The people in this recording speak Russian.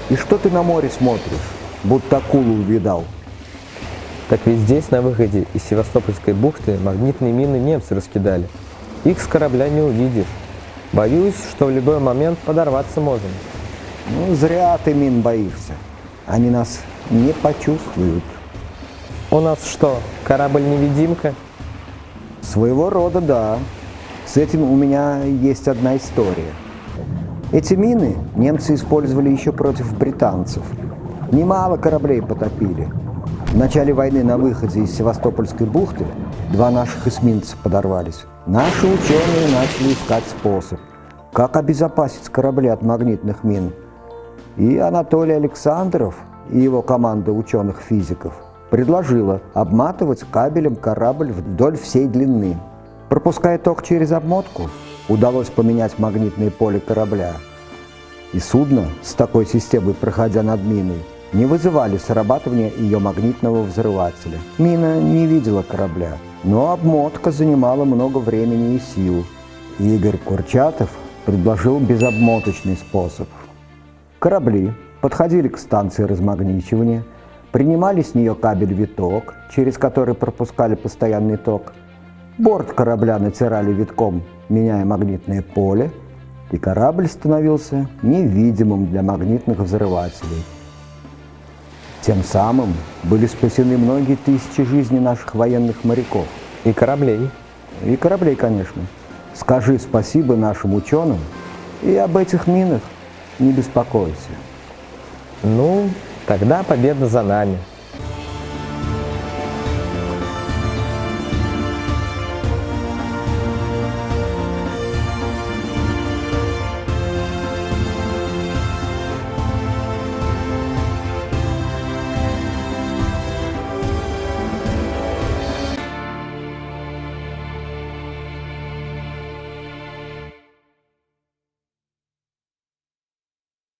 И что ты на море смотришь, будто акулу увидал? Так ведь здесь, на выходе из Севастопольской бухты, магнитные мины немцы раскидали. Их с корабля не увидишь. Боюсь, что в любой момент подорваться можем. Ну, зря ты мин боишься. Они нас не почувствуют. У нас что, корабль-невидимка? Своего рода, да. С этим у меня есть одна история. Эти мины немцы использовали еще против британцев. Немало кораблей потопили. В начале войны на выходе из Севастопольской бухты 2 наших эсминца подорвались. Наши ученые начали искать способ, как обезопасить корабли от магнитных мин. И Анатолий Александров и его команда ученых-физиков предложила обматывать кабелем корабль вдоль всей длины. Пропуская ток через обмотку, удалось поменять магнитное поле корабля. И судно с такой системой, проходя над миной, не вызывали срабатывания ее магнитного взрывателя. Мина не видела корабля, но обмотка занимала много времени и сил. Игорь Курчатов предложил безобмоточный способ. Корабли подходили к станции размагничивания, принимали с нее кабель-виток, через который пропускали постоянный ток. Борт корабля натирали витком, меняя магнитное поле, и корабль становился невидимым для магнитных взрывателей. Тем самым были спасены многие тысячи жизней наших военных моряков. И кораблей. И кораблей, конечно. Скажи спасибо нашим ученым, и об этих минах не беспокойся. Ну, тогда победа за нами.